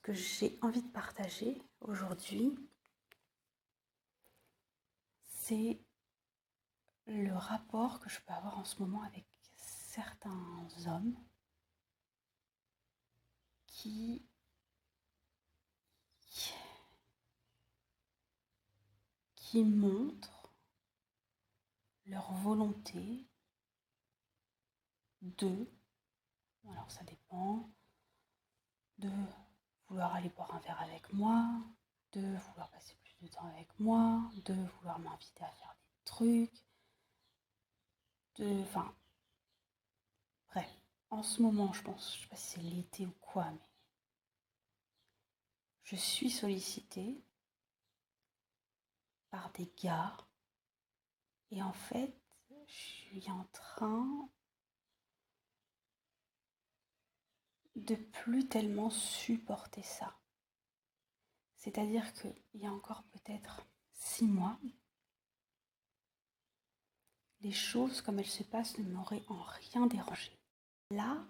que j'ai envie de partager aujourd'hui, c'est le rapport que je peux avoir en ce moment avec certains hommes qui, qui montrent leur volonté de, alors ça dépend, de vouloir aller boire un verre avec moi, de vouloir passer plus de temps avec moi, de vouloir m'inviter à faire des trucs, enfin, bref. En ce moment, je pense, je sais pas si c'est l'été ou quoi, mais je suis sollicitée par des gars et en fait, je suis en train de plus tellement supporter ça. C'est-à-dire qu'il y a encore peut-être 6 mois, les choses comme elles se passent ne m'auraient en rien dérangé. Là,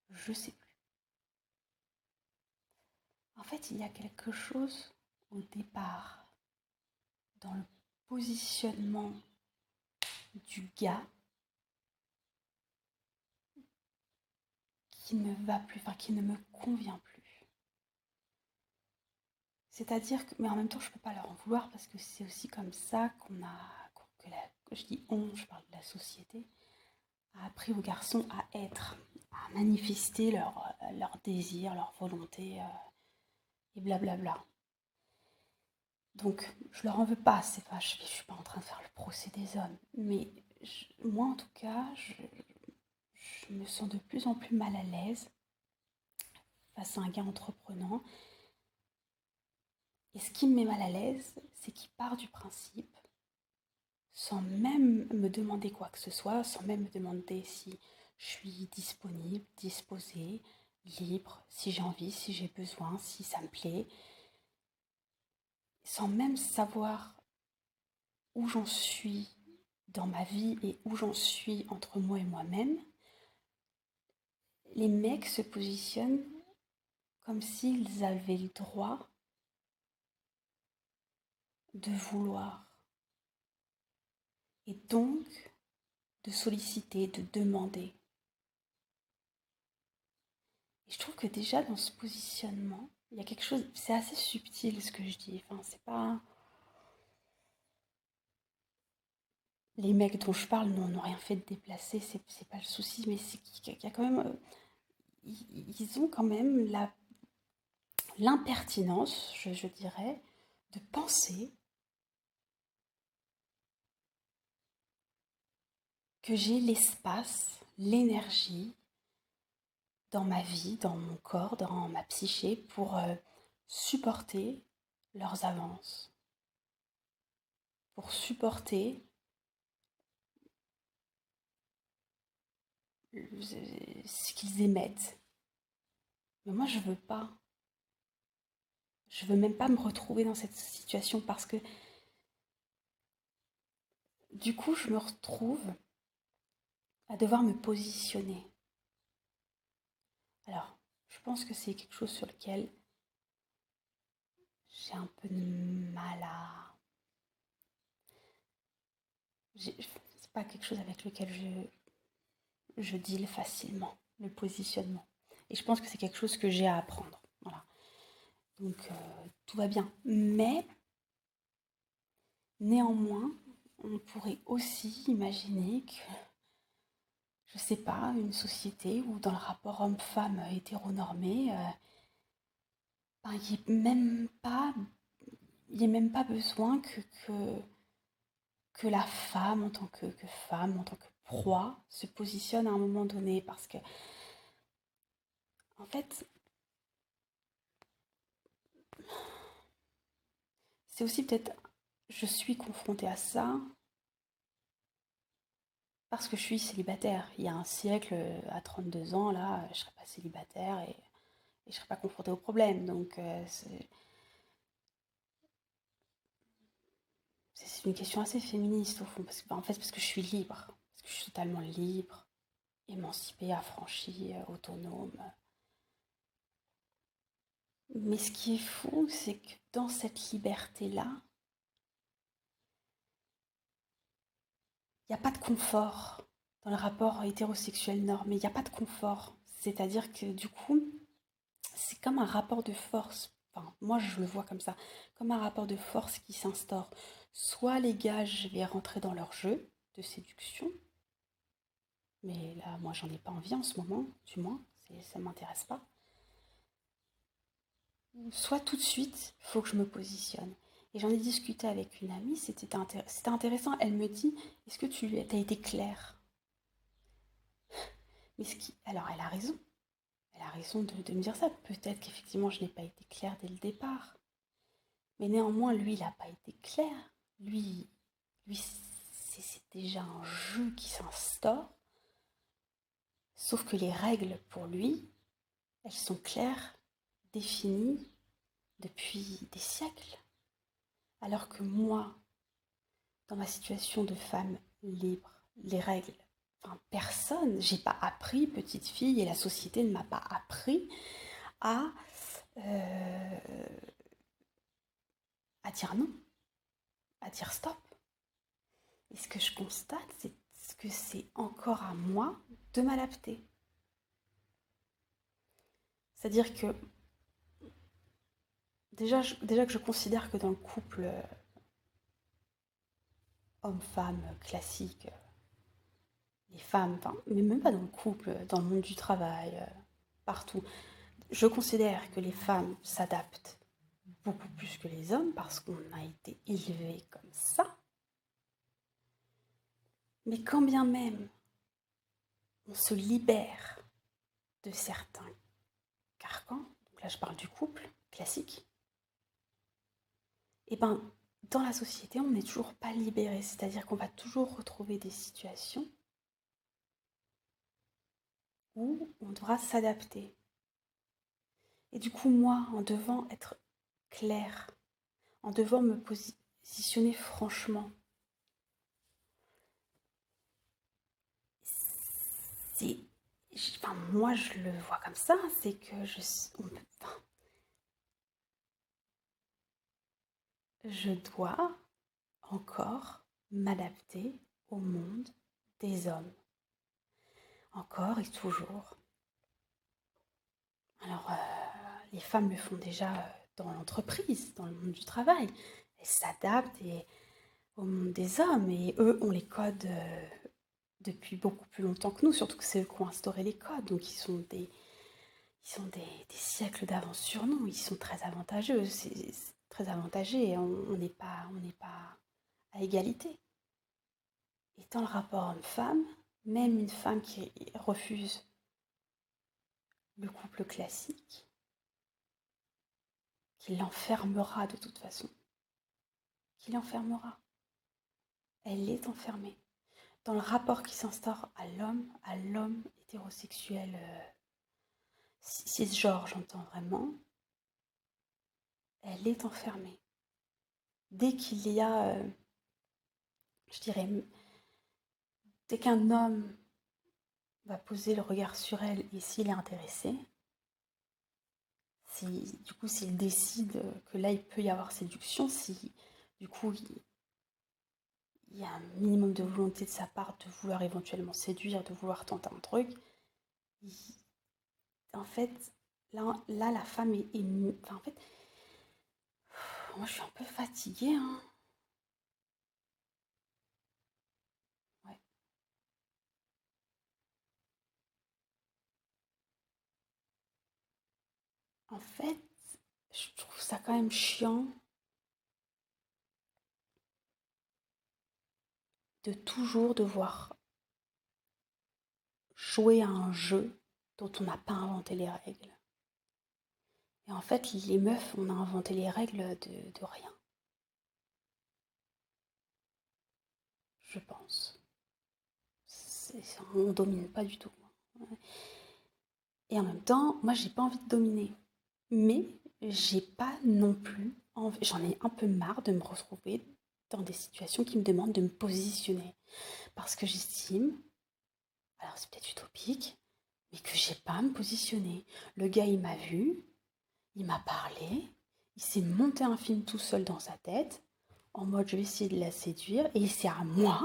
je sais plus. En fait, il y a quelque chose au départ dans le positionnement du gars qui ne va plus, enfin qui ne me convient plus. C'est-à-dire que, mais en même temps, je ne peux pas leur en vouloir parce que c'est aussi comme ça que je dis on, je parle de la société, a appris aux garçons à être, à manifester leur désir, leur volonté et blablabla. Donc, je leur en veux pas, c'est pas, je suis pas en train de faire le procès des hommes, mais moi en tout cas, je me sens de plus en plus mal à l'aise face à un gars entreprenant. Et ce qui me met mal à l'aise, c'est qu'il part du principe, sans même me demander quoi que ce soit, sans même me demander si je suis disponible, disposée, libre, si j'ai envie, si j'ai besoin, si ça me plaît, sans même savoir où j'en suis dans ma vie et où j'en suis entre moi et moi-même, les mecs se positionnent comme s'ils avaient le droit de vouloir et donc de solliciter, de demander. Et je trouve que déjà dans ce positionnement, il y a quelque chose, c'est assez subtil ce que je dis, enfin c'est pas... Les mecs dont je parle n'ont rien fait de déplacé, c'est pas le souci, mais c'est qu'il y a quand même... ils ont quand même l'impertinence, je dirais, de penser que j'ai l'espace, l'énergie dans ma vie, dans mon corps, dans ma psyché pour supporter leurs avances, pour supporter ce qu'ils émettent. Mais moi, je veux pas. Je veux même pas me retrouver dans cette situation parce que du coup, je me retrouve à devoir me positionner. Alors, je pense que c'est quelque chose sur lequel j'ai un peu de mal à... C'est pas quelque chose avec lequel je deal facilement, le positionnement. Et je pense que c'est quelque chose que j'ai à apprendre. Voilà. Donc, tout va bien. Mais, néanmoins, on pourrait aussi imaginer que, je sais pas, une société où dans le rapport homme-femme hétéronormé, ben, il n'y ait même pas besoin que la femme en tant que femme, en tant que proie, se positionne à un moment donné. Parce que, en fait, c'est aussi peut-être, je suis confrontée à ça parce que je suis célibataire. Il y a un siècle, à 32 ans, là, je ne serais pas célibataire et je ne serais pas confrontée au problème. Donc, c'est une question assez féministe au fond. Parce que, en fait, parce que je suis libre. Parce que je suis totalement libre, émancipée, affranchie, autonome. Mais ce qui est fou, c'est que dans cette liberté-là, il n'y a pas de confort dans le rapport hétérosexuel normé. Il n'y a pas de confort. C'est-à-dire que du coup, c'est comme un rapport de force. Enfin, moi, je le vois comme ça. Comme un rapport de force qui s'instaure. Soit les gars, je vais rentrer dans leur jeu de séduction. Mais là, moi, j'en ai pas envie en ce moment, du moins. Ça ne m'intéresse pas. Soit tout de suite, il faut que je me positionne. Et j'en ai discuté avec une amie, c'était intéressant. Elle me dit, est-ce que tu as été claire? Alors, elle a raison. Elle a raison de me dire ça. Peut-être qu'effectivement, je n'ai pas été claire dès le départ. Mais néanmoins, lui, il n'a pas été clair. Lui c'est déjà un jeu qui s'instaure. Sauf que les règles, pour lui, elles sont claires, définies depuis des siècles. Alors que moi, dans ma situation de femme libre, les règles, enfin personne, j'ai pas appris, petite fille, et la société ne m'a pas appris à, euh, à dire non, à dire stop. Et ce que je constate, c'est que c'est encore à moi de m'adapter. C'est-à-dire que déjà que je considère que dans le couple homme-femme classique, les femmes, enfin, mais même pas dans le couple, dans le monde du travail, partout, je considère que les femmes s'adaptent beaucoup plus que les hommes parce qu'on a été élevés comme ça. Mais quand bien même on se libère de certains carcans, donc là je parle du couple classique, et ben dans la société on n'est toujours pas libéré, c'est-à-dire qu'on va toujours retrouver des situations où on devra s'adapter. Et du coup moi, en devant être claire, en devant me positionner franchement, c'est, enfin, moi je le vois comme ça, c'est que enfin, je dois encore m'adapter au monde des hommes. Encore et toujours. Alors, les femmes le font déjà dans l'entreprise, dans le monde du travail. Elles s'adaptent au monde des hommes et eux ont les codes depuis beaucoup plus longtemps que nous, surtout que c'est eux qui ont instauré les codes, donc ils sont des siècles d'avance sur nous, ils sont très avantageux, c'est très avantagé, et on n'est pas à égalité. Et dans le rapport homme-femme, même une femme qui refuse le couple classique, qui l'enfermera de toute façon, qui l'enfermera, elle est enfermée. Dans le rapport qui s'instaure à l'homme hétérosexuel, cisgenre, j'entends vraiment, elle est enfermée. Dès qu'il y a, je dirais, dès qu'un homme va poser le regard sur elle et s'il est intéressé, du coup s'il décide que là il peut y avoir séduction, si du coup il y a un minimum de volonté de sa part de vouloir éventuellement séduire, de vouloir tenter un truc, il, en fait, là la femme enfin, en fait, moi je suis un peu fatiguée, hein. Ouais. En fait, je trouve ça quand même chiant de toujours devoir jouer à un jeu dont on n'a pas inventé les règles. Et en fait, les meufs, on a inventé les règles de rien, je pense. On domine pas du tout. Et en même temps, moi, j'ai pas envie de dominer. Mais j'ai pas non plus envie. J'en ai un peu marre de me retrouver dans des situations qui me demandent de me positionner. Parce que j'estime, alors c'est peut-être utopique, mais que j'ai pas à me positionner. Le gars, il m'a vu, il m'a parlé, il s'est monté un film tout seul dans sa tête, en mode je vais essayer de la séduire, et c'est à moi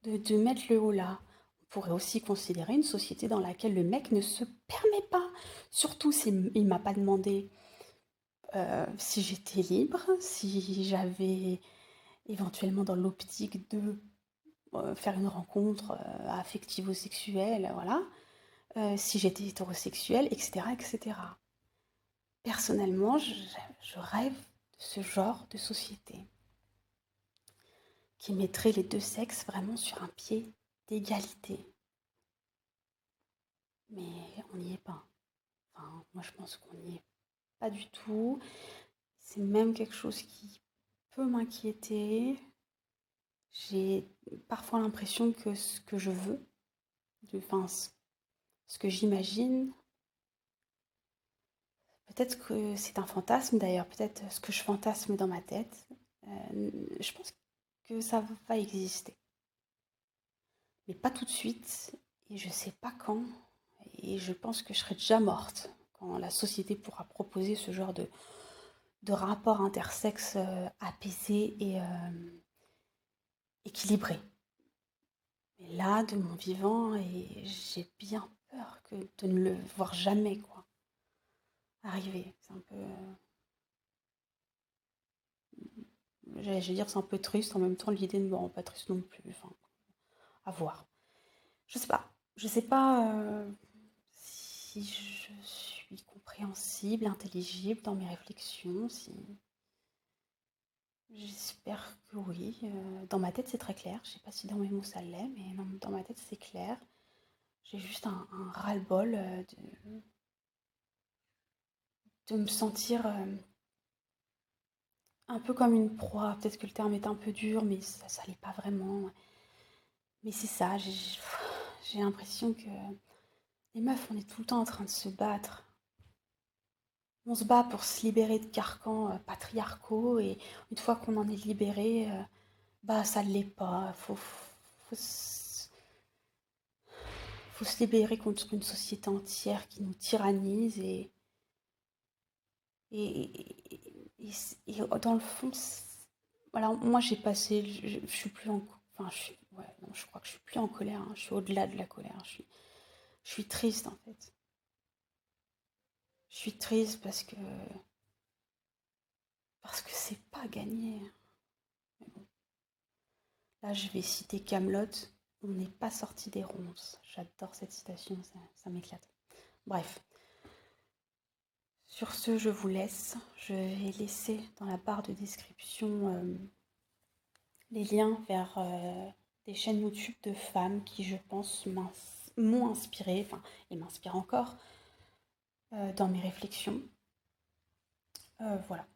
de mettre le haut là. On pourrait aussi considérer une société dans laquelle le mec ne se permet pas, surtout s'il ne m'a pas demandé si j'étais libre, si j'avais éventuellement dans l'optique de faire une rencontre affectivo-sexuelle, voilà, si j'étais hétérosexuelle, etc., etc. Personnellement, je rêve de ce genre de société qui mettrait les deux sexes vraiment sur un pied d'égalité. Mais on n'y est pas. Enfin, moi, je pense qu'on n'y est pas du tout. C'est même quelque chose qui peut m'inquiéter. J'ai parfois l'impression que ce que je veux, enfin, ce que j'imagine, peut-être que c'est un fantasme d'ailleurs, peut-être ce que je fantasme dans ma tête, je pense que ça va exister. Mais pas tout de suite, et je sais pas quand, et je pense que je serai déjà morte quand la société pourra proposer ce genre de rapport intersexe apaisé et équilibré. Mais là, de mon vivant, et j'ai bien peur que de ne le voir jamais, quoi, arriver. C'est un peu... j'allais dire c'est un peu triste, en même temps l'idée ne me rend pas triste non plus. Enfin, à voir. Je sais pas. Je sais pas si je suis compréhensible, intelligible dans mes réflexions, si... J'espère que oui. Dans ma tête, c'est très clair. Je sais pas si dans mes mots ça l'est, mais dans ma tête, c'est clair. J'ai juste un ras-le-bol de me sentir un peu comme une proie. Peut-être que le terme est un peu dur, mais ça l'est pas vraiment. Mais c'est ça, j'ai l'impression que les meufs, on est tout le temps en train de se battre. On se bat pour se libérer de carcans patriarcaux et une fois qu'on en est libéré, bah ça ne l'est pas. Faut se libérer contre une société entière qui nous tyrannise et, et dans le fond, voilà, moi j'ai passé, je suis plus en, enfin ouais, non, je crois que je suis plus en colère, hein, je suis au-delà de la colère, je suis triste en fait. Je suis triste parce que c'est pas gagné. Mais bon, là je vais citer Camelot. On n'est pas sorti des ronces. J'adore cette citation, ça m'éclate. Bref, sur ce, je vous laisse. Je vais laisser dans la barre de description les liens vers des chaînes YouTube de femmes qui, je pense, m'ont inspiré, enfin, et m'inspirent encore dans mes réflexions. Voilà.